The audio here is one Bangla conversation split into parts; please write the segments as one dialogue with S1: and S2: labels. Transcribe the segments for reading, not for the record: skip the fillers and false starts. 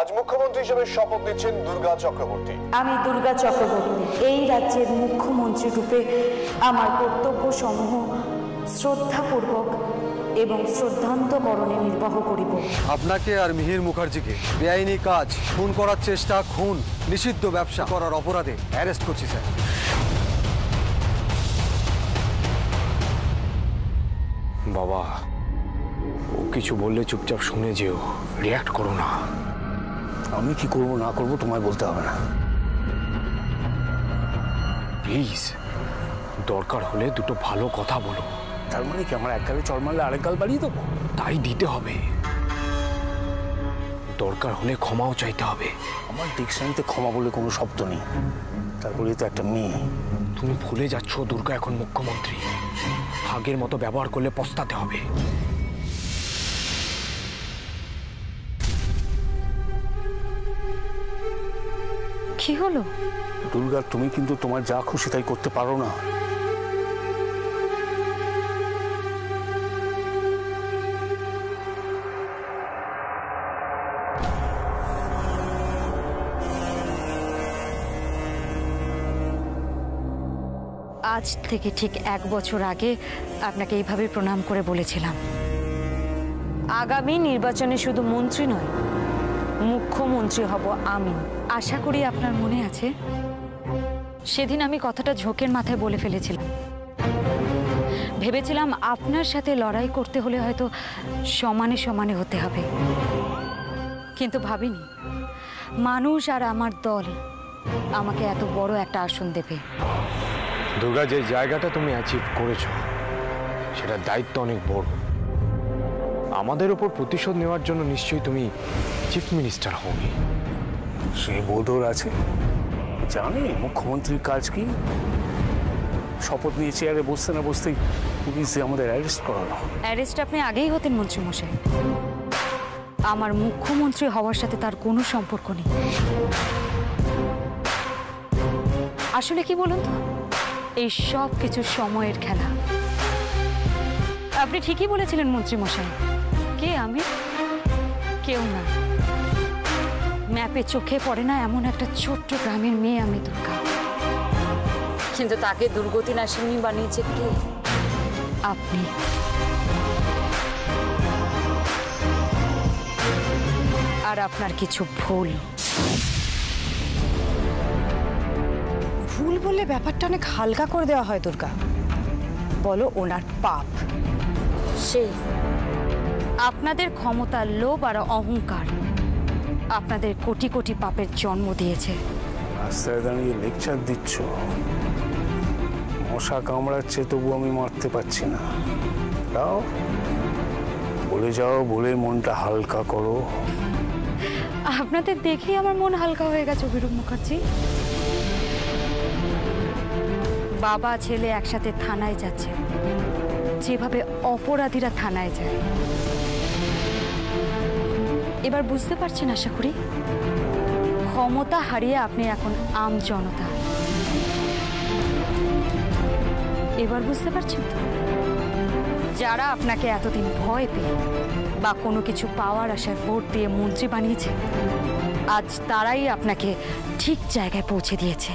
S1: আজ মুখ্যমন্ত্রী হিসেবে শপথ নিচ্ছেন দুর্গা চক্রবর্তী।
S2: আমি দুর্গা চক্রবর্তী এই রাজ্যের মুখ্যমন্ত্রী রূপে আমার কর্তব্য সমূহ শ্রদ্ধাপূর্বক এবং শ্রদ্ধান্তকরণে নির্বাহ করিব।
S3: আপনাকে আর মিহির মুখার্জিকে বেআইনি কাজ, খুন করার চেষ্টা, খুন, নিষিদ্ধ ব্যবসা করার অপরাধে অ্যারেস্ট করছি স্যার।
S4: বাবা, ও কিছু বললে চুপচাপ শুনে যেও, রিয়াক্ট করো না।
S5: আমি কি করব না করব তোমায় বলতে হবে না।
S4: প্লিজ, দরকার হলে দুটো ভালো কথা বলো।
S5: তার মানে কি আমার এক গালে চড় মারলে আরেক গাল বাড়িয়ে দেবো?
S4: তাই দিতে হবে। দরকার হলে ক্ষমাও চাইতে হবে।
S5: আমার ডিকশনারিতে ক্ষমা বলে কোনো শব্দ নেই। তারপরে তো একটা মেয়ে।
S4: তুমি ভুলে যাচ্ছ দুর্গা এখন মুখ্যমন্ত্রী। আগের মতো ব্যবহার করলে পস্তাতে হবে।
S2: কি হলো?
S5: দুর্গা, তুমি কিন্তু তোমার যা খুশি তাই করতে পারো না।
S2: আজ থেকে ঠিক 1 বছর আগে আপনাকে এইভাবে প্রণাম করে বলেছিলাম, আগামী নির্বাচনে শুধু মন্ত্রী নয়, মুখ্যমন্ত্রী হব আমি। আশা করি আপনার মনে আছে, সেদিন আমি কথাটা ঝোঁকের মাথায় বলে ফেলেছিলাম। ভেবেছিলাম আপনার সাথে লড়াই করতে হলে হয়তো সমানে সমানে হতে হবে, কিন্তু ভাবিনি মানুষ আর আমার দল আমাকে এত বড় একটা আসন দেবে।
S4: দুর্গা, যে জায়গাটা তুমি অ্যাচিভ করেছো সেটার দায়িত্ব অনেক বড়। আমাদের উপর প্রতিশোধ নেওয়ার জন্য নিশ্চয়ই তুমি চিফ মিনিস্টার হওনি।
S5: সে বোধর আছে, জানি মুখ্যমন্ত্রীর কাজ কি। শপথ নিয়ে চেয়ারে বসতে না বসতেই পুলিশে আমাদের অ্যারেস্ট করানো।
S2: অ্যারেস্ট আপনি আগেই হতেন মন্ত্রী মশাই। আমার মুখ্যমন্ত্রী হওয়ার সাথে তার কোনো সম্পর্ক নেই। আসলে কি বলুন তো, এই সব কিছু সময়ের খেলা। আপনি ঠিকই বলেছিলেন মন্ত্রী মশাই। কে আমি? কেউ না। ম্যাপে চোখে পড়ে না এমন একটা ছোট্ট গ্রামের মেয়ে আমি দুর্গা। কিন্তু তাকে দুর্গতি নাশিনী বানিয়েছে কে? আপনি। আর আপনার কিছু ভুল।
S6: ভুল বললে ব্যাপারটা অনেক হালকা করে দেওয়া হয় দুর্গা। বলো ওনার পাপ।
S2: সেই আপনাদের ক্ষমতার লোভ আর অহংকার আপনাদের কোটি কোটি পাপের জন্ম দিয়েছে।
S5: রাস্তায় দাঁড়িয়ে লেকচার দিচ্ছ। মশা কামড়াচ্ছে তবু আমি মারতে পারছি না। যাও বলে যাও, বলে মনটা হালকা করো।
S2: আপনাদের দেখেই আমার মন হালকা হয়ে গেছে অভিরূপ মুখার্জি। বাবা ছেলে একসাথে থানায় যাচ্ছে, যেভাবে অপরাধীরা থানায় যায়। এবার বুঝতে পারছেন আশা করি? ক্ষমতা হারিয়ে আপনি এখন আম জনতা। এবার বুঝতে পারছেন তো? যারা আপনাকে এতদিন ভয় পেয়ে বা কোনো কিছু পাওয়ার আশায় ভোট দিয়ে মন্ত্রী বানিয়েছে, আজ তারাই আপনাকে ঠিক জায়গায় পৌঁছে দিয়েছে।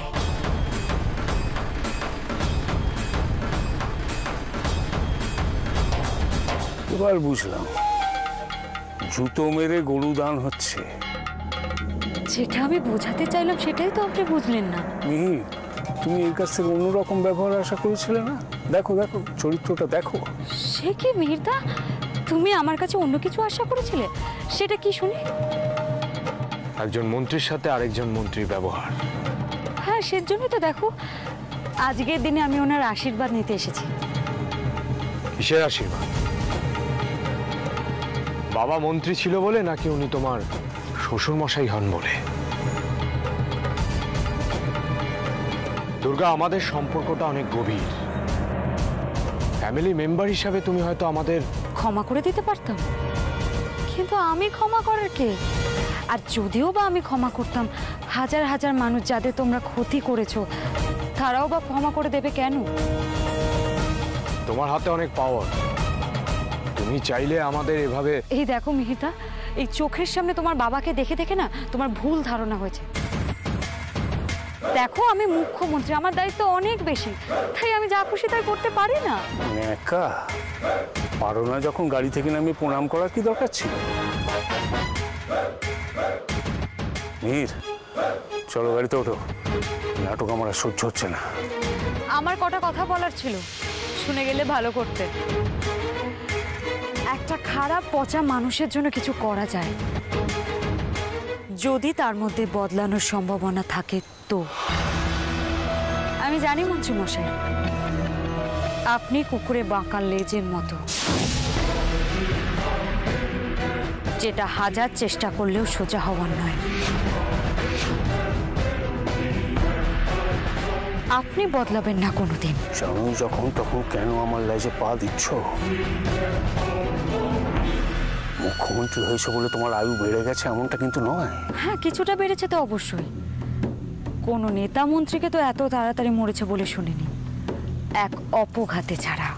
S5: এবার বুঝলাম, জুতো মেরে গরু দান হচ্ছে।
S2: যেটা আমি বোঝাতে চাইলাম সেটাই তো আপনি বুঝলেন না।
S5: মিহির, তুমি এর কাছ থেকে অন্যরকম ব্যবহার আশা করেছিলে না? দেখো দেখো চরিত্রটা দেখো।
S2: সে কি মিহিরদা, তুমি আমার কাছে অন্য কিছু আশা করেছিলে? সেটা কি শুনি?
S4: একজন মন্ত্রীর সাথে আরেকজন মন্ত্রীর ব্যবহার।
S2: হ্যাঁ, সেজন্যই তো দেখো আজকের দিনে আমি ওনার আশীর্বাদ নিতে এসেছি।
S4: কিসের আশীর্বাদ? বাবা মন্ত্রী ছিল বলে, নাকি উনি তোমার শ্বশুর মশাই হন বলে? দুর্গা, আমাদের সম্পর্কটা অনেক গভীর। ফ্যামিলি মেম্বার হিসাবে তুমি হয়তো আমাদের
S2: ক্ষমা করে দিতে পারতাম, কিন্তু আমি ক্ষমা করার কে? আর যদিও বা আমি ক্ষমা করতাম, হাজার হাজার মানুষ যাদের তোমরা ক্ষতি করেছো তারাও বা ক্ষমা করে দেবে কেন?
S4: তোমার হাতে অনেক পাওয়ার। তুমি তুমি চাইলে আমাদের এভাবে।
S2: এই দেখো মিহিতা, এই চোখের সামনে তোমার বাবাকে দেখে দেখে না তোমার ভুল ধারণা হয়েছে। দেখো আমি মুখ্যমন্ত্রী, আমার দায়িত্ব অনেক বেশি, তাই আমি যা খুশি তাই করতে পারি না।
S5: একা পারো না যখন গাড়ি থেকে নামিয়ে প্রণাম করার কি দরকার ছিল? মিহির, চলো গাড়িতে ওঠো, নাটক আমার আর সহ্য হচ্ছে না।
S2: আমার কটা কথা বলার ছিল, শুনে গেলে ভালো করতে। একটা খারাপ পচা মানুষের জন্য কিছু করা যায় যদি তার মধ্যে বদলানোর সম্ভাবনা থাকে তো। আমি জানি মন্ত্রী মশাই, আপনি কুকুরে বাঁকা লেজের মতো, যেটা হাজার চেষ্টা করলেও সোজা হওয়ার নয়। আপনি বদলাবেন না কোনোদিন।
S5: জানো যখন তখন কেন আমার লেজে পা দিচ্ছ? মুখ্যমন্ত্রী হয়েছে বলে তোমার আয়ু বেড়ে গেছে এমনটা কিন্তু নয়।
S2: হ্যাঁ, কিছুটা বেড়েছে তো অবশ্যই। কোনো নেতা মন্ত্রীকে তো এত তাড়াতাড়ি মরেছে বলে শুনিনি, এক অপঘাতে ছাড়া।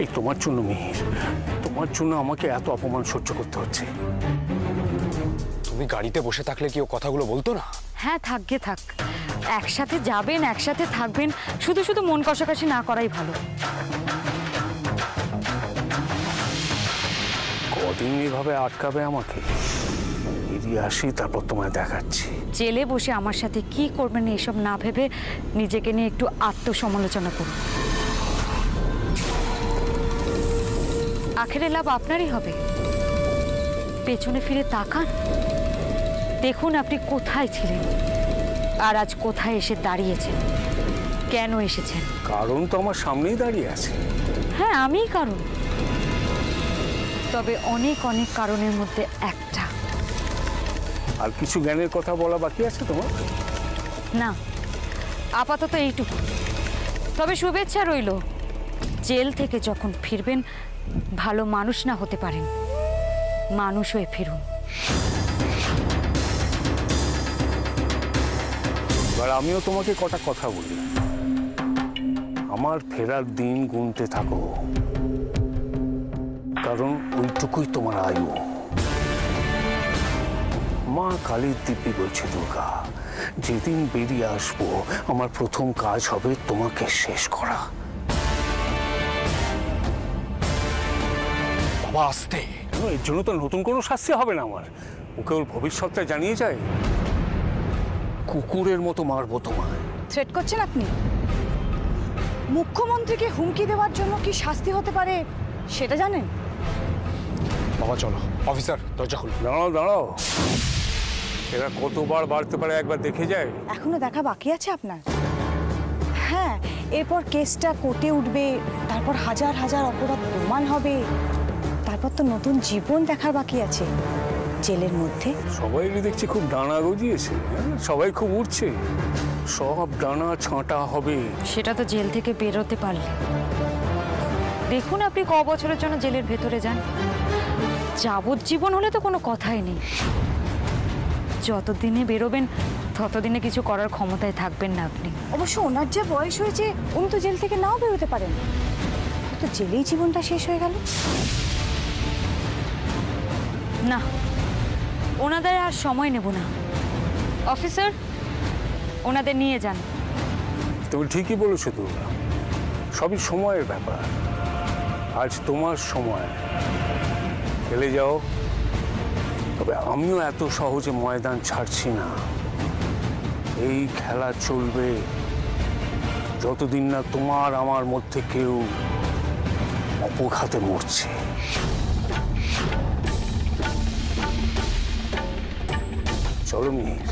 S5: এই তোমার জন্য মিহির, তোমার জন্য আমাকে এত অপমান সহ্য করতে হচ্ছে।
S4: তুমি গাড়িতে বসে থাকলে কি ও কথাগুলো বলতো না?
S2: হ্যাঁ, থাকবে থাক, একসাথে যাবেন, একসাথে থাকবেন, শুধু শুধু মন কষাকষি না করাই ভালো।
S5: কদিন এভাবে আটকাবে আমাকে? বেরিয়ে আসি, তারপর তোমায় দেখাচ্ছি।
S2: জেলে বসে আমার সাথে কি করবেন এসব না ভেবে নিজেকে নিয়ে একটু আত্মসমালোচনা করুন। আখেরে লাভ আপনারই হবে। পেছনে ফিরে তাকান, দেখুন আপনি কোথায় ছিলেন আর আজ কোথায় এসে দাঁড়িয়েছেন, কেন এসেছেন।
S5: কারণ তো আমার সামনেই দাঁড়িয়ে আছে।
S2: হ্যাঁ, আমিই কারণ, তবে অনেক অনেক কারণের মধ্যে একটা।
S5: আর কিছু জ্ঞানের কথা বলা বাকি আছে তোমার?
S2: না, আপাতত এইটুকু। তবে শুভেচ্ছা রইল, জেল থেকে যখন ফিরবেন ভালো মানুষ না হতে পারেন, মানুষ হয়ে ফিরুন।
S5: এবার আমিও তোমাকে কটা কথা বলি। আমার ফেরার দিন গুনতে থাকো, কারণ ওইটুকুই তোমার আয়ু। মা কালীর দিব্যি বলছে দুর্গা, যেদিন বেরিয়ে আসবো আমার প্রথম কাজ হবে তোমাকে শেষ করা।
S4: বাবা আসতে।
S5: এর জন্য তো নতুন কোনো শাস্তি হবে না আমার। ওকে ওর ভবিষ্যৎটা জানিয়ে যায়, কুকুরের মতো মারবো তোমায়।
S6: থ্রেট করছেন আপনি? মুখ্যমন্ত্রীকে হুমকি দেওয়ার জন্য কি শাস্তি হতে পারে সেটা জানেন?
S4: বাবা চলো। অফিসার দরজা খুলো।
S5: দাঁড়াও দাঁড়াও, এরা কতবার বাড়তে পারে একবার দেখে যায়।
S6: এখনো দেখা বাকি আছে আপনার? হ্যাঁ, এরপর কেসটা কোর্টে উঠবে, তারপর হাজার হাজার অপরাধ প্রমাণ হবে, তারপর তো নতুন জীবন দেখার বাকি আছে জেলের মধ্যে।
S5: সবাই দেখছি খুব ডানা গজিয়েছে, সবাই খুব উঠছে, সব ডানা ছাঁটা হবে।
S2: সেটা তো জেল থেকে বেরোতে পারলে। দেখুন আপনি ক বছরের জন্য জেলের ভেতরে যান, যাবজ্জীবন হলে তো কোনো কথাই নেই। যতদিনে বেরোবেন ততদিনে কিছু করার ক্ষমতায় থাকবেন না আপনি।
S6: অবশ্য ওনার যে বয়স হয়েছে, উনি তো জেল থেকে নাও বেরোতে পারেন, তো জেলেই জীবনটা শেষ হয়ে গেল।
S2: না, ওনাদের আর সময় নেব না। অফিসার, ওনাদের নিয়ে যান।
S5: তুমি ঠিকই বলেছো দুর্গা, সবই সময়ের ব্যাপার। আজ তোমার সময়, খেলে যাও। তবে আমিও এত সহজে ময়দান ছাড়ছি না। এই খেলা চলবে যতদিন না তোমার আমার মধ্যে কেউ অপঘাতে মরছে। চলো মিহির।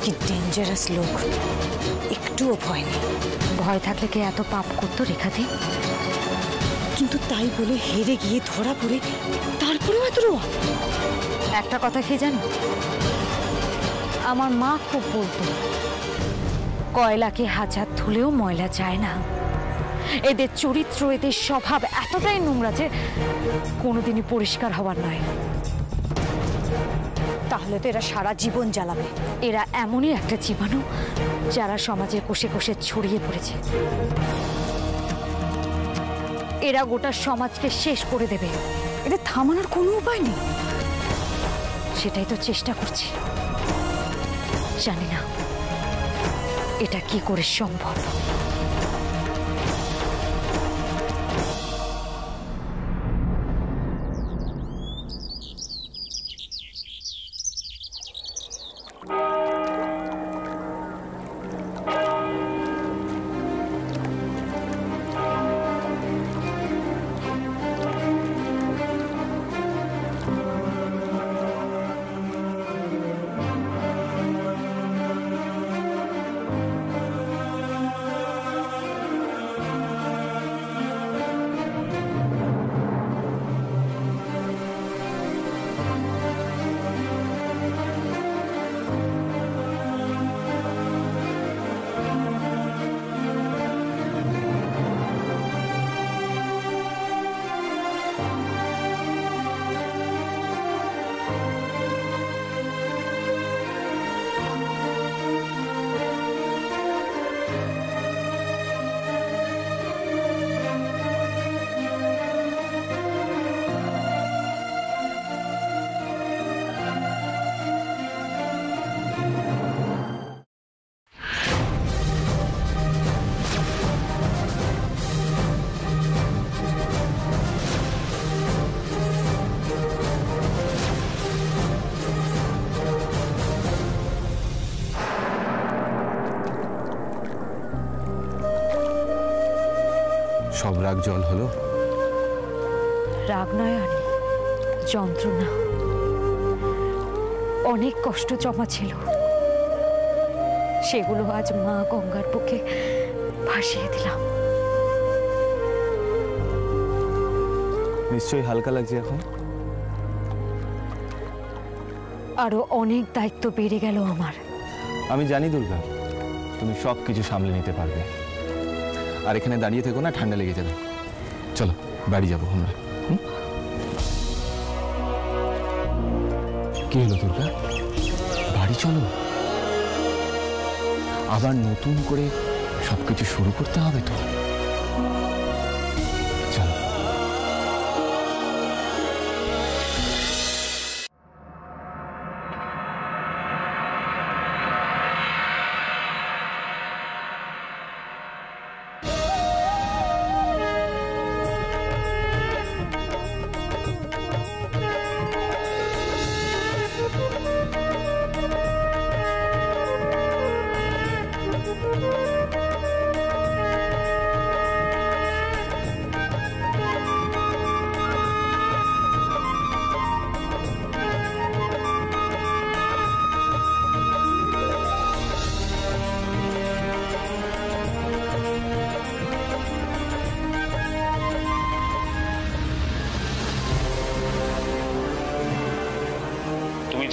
S6: কি ডেঞ্জারাস লোক, একটুও ভয় নেই।
S2: ভয় থাকলে কি এত পাপ করতো রেখাদি?
S6: কিন্তু তাই বলে হেরে গিয়ে ধরা পড়ে তারপরেও এত রোয়া।
S2: একটা কথা কি জানো, আমার মা খুব বলতো, কয়লাকে হাজার ধুলেও ময়লা যায় না। এদের চরিত্র, এদের স্বভাব এতটাই নোংরা যে কোনোদিনই পরিষ্কার হওয়ার নয়।
S6: তাহলে তো এরা সারা জীবন জ্বালাবে।
S2: এরা এমনই একটা জীবাণু যারা সমাজের কোষে কোষে ছড়িয়ে পড়েছে। এরা গোটা সমাজকে শেষ করে দেবে।
S6: এদের থামানোর কোনো উপায় নেই।
S2: সেটাই তো চেষ্টা করছি, জানি না এটা কি করে সম্ভব।
S7: সব রাগ জল হলো?
S2: রাগ নয় আনি, যন্ত্রণা। অনেক কষ্ট জমা ছিল, সেগুলো আজ মা গঙ্গার বুকে ভাসিয়ে দিলাম।
S7: নিশ্চয়ই হালকা লাগছে এখন?
S2: আরো অনেক দায়িত্ব বেড়ে গেল আমার।
S7: আমি জানি দুর্গা, তুমি সব কিছু সামলে নিতে পারবে। আর এখানে দাঁড়িয়ে থেকো না, ঠান্ডা লেগে যাবে। চলো বাড়ি যাবো আমরা। কি হলো দুর্গা, বাড়ি চলো। আবার নতুন করে সবকিছু শুরু করতে হবে তো। চলো।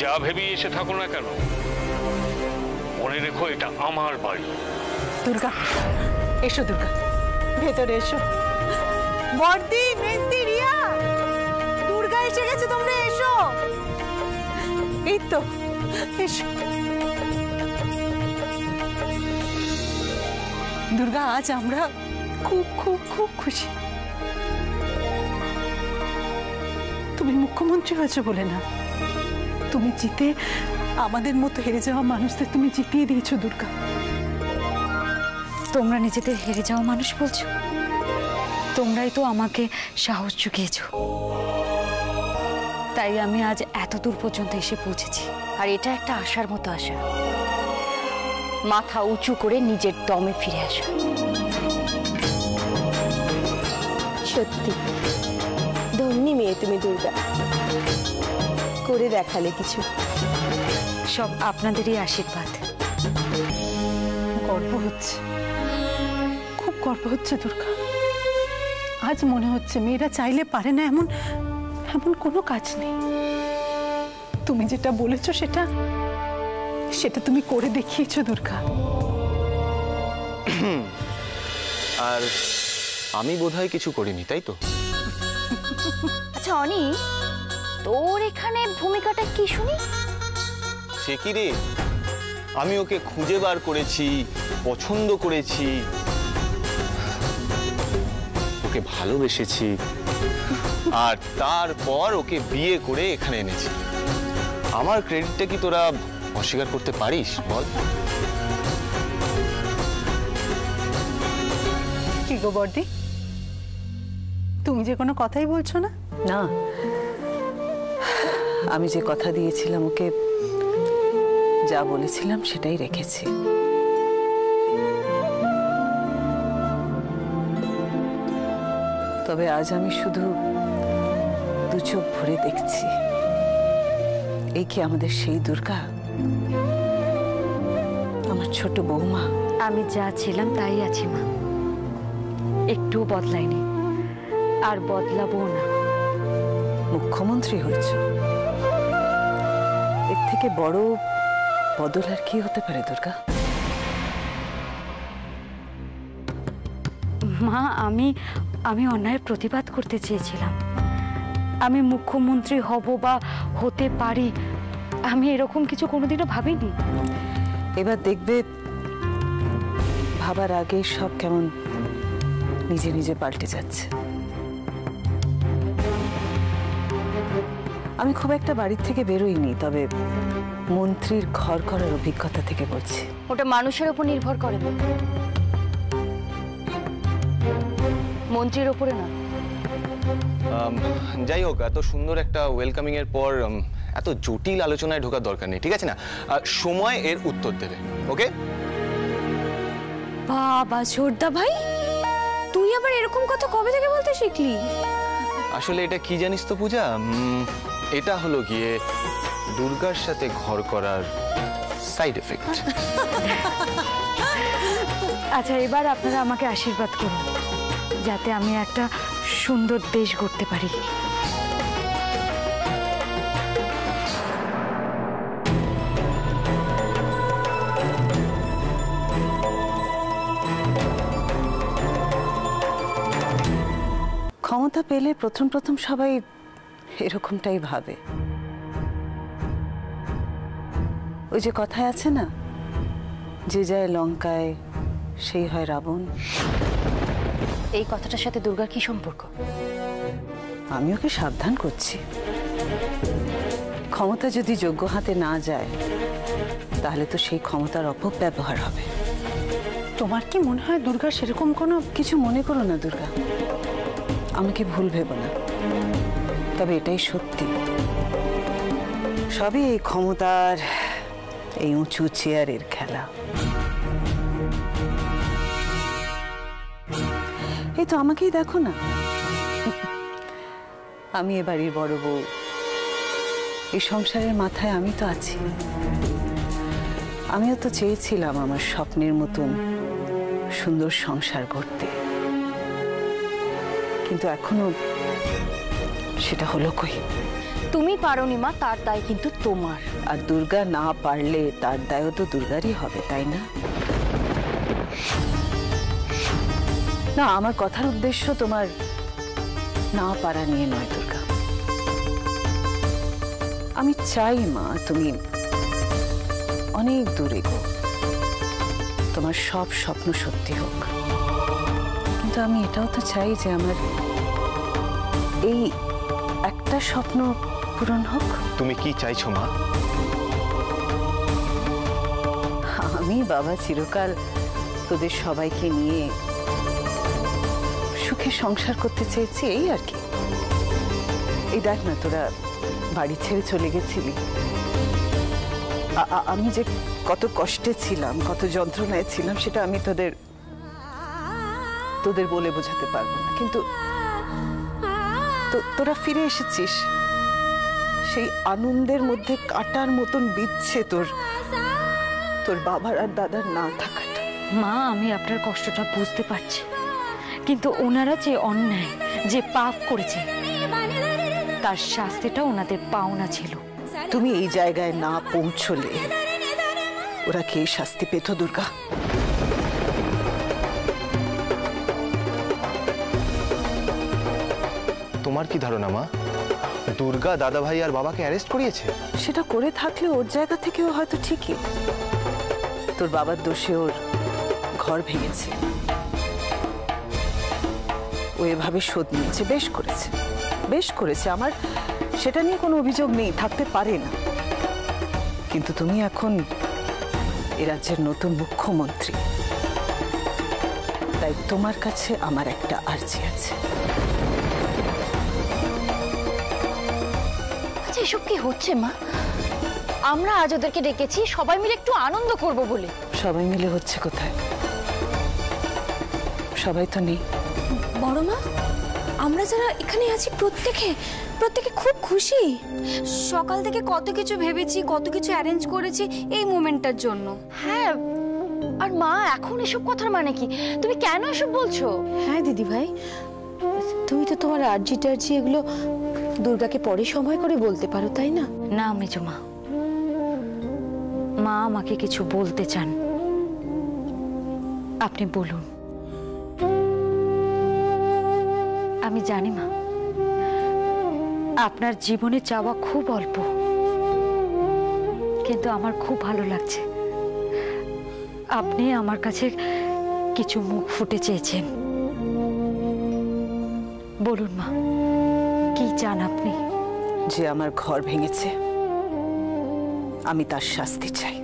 S5: যা ভেবে এসে থাকো না কেন, মনে রেখো এটা আমার বাড়ি।
S6: দুর্গা, এসো দুর্গা, ভেতরে এসো। বর্দি, মেজদি, রিয়া, দুর্গা এসে গেছে, তোমরা এসো। এই তো, এসো। দুর্গা, আজ আমরা খুব খুব খুব খুশি। তুমি মুখ্যমন্ত্রী হয়েছো বলে না, তুমি জিতে আমাদের মতো হেরে যাওয়া মানুষদের তুমি জিতিয়ে দিয়েছো দুর্গা।
S2: তোমরা নিজেদের হেরে যাওয়া মানুষ বলছো? তোমরাই তো আমাকে সাহস জুগিয়েছো, তাই আমি আজ এত দূর পর্যন্ত এসে পৌঁছেছি। আর এটা একটা আশার মতো আশা, মাথা উঁচু করে নিজের দমে ফিরে আসা।
S8: সত্যি ধন্যী মেয়ে তুমি দুর্গা, করে দেখালে কিছু।
S2: সব আপনাদেরই আশীর্বাদ।
S6: গর্ব হচ্ছে, খুব গর্ব হচ্ছে দুর্গা। আজ মনে হচ্ছে মেয়েরা চাইলে পারে না এমন এমন কোনো কাজ নেই। তুমি যেটা বলেছো সেটা সেটা তুমি করে দেখিয়েছো দুর্গা।
S9: আর আমি বোধহয় কিছু করিনি, তাই তো?
S2: আচ্ছা অনি, তোর এখানে ভূমিকাটা কি শুনি?
S9: সে কি রে, আমি ওকে খুঁজে বার করেছি, পছন্দ করেছি, ওকে ভালোবেসেছি, আর তারপর ওকে বিয়ে করে এখানে এনেছি। আমার ক্রেডিটটা কি তোরা অস্বীকার করতে পারিস বল?
S6: কি গো বর্দি, তুমি যে কোনো কথাই বলছো না?
S10: না, আমি যে কথা দিয়েছিলাম ওকে, যা বলেছিলাম সেটাই রেখেছি। তবে আজ আমি শুধু দু চোখ ভরে দেখছি, এই কি আমাদের সেই দুর্গা, আমার ছোট বৌমা?
S2: আমি যা ছিলাম তাই আছি মা, একটুও বদলাইনি, আর বদলাবো না।
S10: মুখ্যমন্ত্রী হয়েছ, এর থেকে বড় বদল আর কি হতে পারে দুর্গা?
S2: মা, আমি অন্যায়ের প্রতিবাদ করতে চেয়েছিলাম। আমি মুখ্যমন্ত্রী হব বা হতে পারি, আমি এরকম কিছু কোনোদিনও ভাবিনি।
S10: এবার দেখবে ভাবার আগে সব কেমন নিজে নিজে পাল্টে যাচ্ছে। আমি খুব একটা বাড়ির থেকে বেরোইনি, তবে মন্ত্রীর ঘর করার অভিজ্ঞতা থেকে বলছি।
S2: ওটা মানুষের উপর নির্ভর করে, মন্ত্রীর উপরে না।
S9: যাই হোক, এত সুন্দর একটা ওয়েলকামিং এর পর এত জটিল আলোচনায় ঢোকার দরকার নেই, ঠিক আছে না? সময় এর উত্তর দেবে, ওকে?
S2: বাবা ছোটদা ভাই, তুই আবার এরকম কথা কবে থেকে বলতে শিখলি?
S9: আসলে এটা কি জানিস তো পূজা, এটা হলো গিয়ে দুর্গার সাথে ঘর করার সাইড এফেক্ট।
S2: আচ্ছা, এবার আপনারা আমাকে আশীর্বাদ করুন যাতে আমি একটা সুন্দর দেশ গড়তে পারি।
S10: ক্ষমতা পেলে প্রথম প্রথম সবাই এরকমটাই ভাবে। ওই যে কথায় আছে না, যে যায় লঙ্কায় সেই হয় রাবণ।
S2: এই কথাটার সাথে দুর্গার কি সম্পর্ক?
S10: আমি ওকে সাবধান করছি, ক্ষমতা যদি যোগ্য হাতে না যায় তাহলে তো সেই ক্ষমতার অপব্যবহার হবে।
S6: তোমার কি মনে হয় দুর্গা সেরকম কোনো?
S10: কিছু মনে করো না দুর্গা, আমাকে ভুল ভেবো না, তবে এটাই সত্যি, সবই এই ক্ষমতার, এই উঁচু চেয়ারের খেলা। এই তো আমাকেই দেখো না, আমি এ বাড়ির বড় বউ, এই সংসারের মাথায় আমি তো আছি। আমিও তো চেয়েছিলাম আমার স্বপ্নের মতন সুন্দর সংসার করতে, কিন্তু এখনো সেটা হলো কই?
S2: তুমি পারোনি মা, তার দায় কিন্তু তোমার।
S10: আর দুর্গা না পারলে তার দায়ও তো দুর্গারই হবে, তাই না? না, আমার কথার উদ্দেশ্য তোমার না পারা নিয়ে নয় দুর্গা। আমি চাই মা তুমি অনেক দূরে গো, তোমার সব স্বপ্ন সত্যি হোক, কিন্তু আমি এটাও তো চাই যে আমার এই একটা স্বপ্ন পূরণ হোক।
S9: তুমি কি চাইছো মা?
S10: আমি বাবা চিরকাল তোদের সবাইকে নিয়ে সুখে সংসার করতে চেয়েছি, এই আর কি। এই দেখ না, তোরা বাড়ি ছেড়ে চলে গেছিলি, আমি যে কত কষ্টে ছিলাম, কত যন্ত্রণায় ছিলাম, সেটা আমি তোদের বলে বোঝাতে পারবো না, কিন্তু তোরা ফিরে এসেছিস, সেই আনন্দের মধ্যে কাটার মতন বিচ্ছে তোর বাবার আর দাদার না থাকাটা।
S2: মা, আমি আপনার কষ্টটা বুঝতে পারছি, কিন্তু ওনারা যে অন্যায়, যে পাপ করেছে, তার শাস্তিটা ওনাদের পাওনা ছিল।
S10: তুমি এই জায়গায় না পৌঁছলে ওরা কে শাস্তি পেত দুর্গা?
S9: তোমার কি ধারণা মা, দুর্গা দাদা ভাই আর বাবাকে অ্যারেস্ট করিয়েছে?
S10: সেটা করে থাকলে ওর জায়গা থেকেও হয়তো ঠিকই। তোর বাবার দোষে ওর ঘর ভেঙেছে, ও এভাবে শোধ নিয়েছে, বেশ করেছে, বেশ করেছে। আমার সেটা নিয়ে কোনো অভিযোগ নেই, থাকতে পারে না। কিন্তু তুমি এখন এ রাজ্যের নতুন মুখ্যমন্ত্রী, তাই তোমার কাছে আমার একটা আর্জি আছে।
S11: আচ্ছা, এসব কি হচ্ছে মা? আমরা আজ ওদেরকে ডেকেছি সবাই মিলে একটু আনন্দ করব বলে।
S10: সবাই মিলে হচ্ছে কোথায়? সবাই তো নেই।
S11: বড় মা, আমরা যারা এখানে আছি প্রত্যেকে খুব খুশি। সকাল থেকে কত কিছু ভেবেছি, কত কিছু অ্যারেঞ্জ করেছি এই মোমেন্টটার জন্য। হ্যাঁ, আর মা এখন এসব কথার মানে কি? তুমি কেন এসব বলছো?
S8: হ্যাঁ দিদি ভাই, তুমি তো তোমার আর্জি টার্জি এগুলো দুর্গাকে পরে সময় করে বলতে পারো, তাই না?
S2: না মেজো মা, মা আমাকে কিছু বলতে চান, আপনি বলুন। আমি জানি মা, আপনার জীবনে চাওয়া খুব অল্প, কিন্তু আমার খুব ভালো লাগছে আপনি আমার কাছে কিছু মুখ ফুটে চেয়েছেন। বলুন মা, কি চান আপনি?
S10: যে আমার ঘর ভেঙেছে, আমি তার শাস্তি চাই।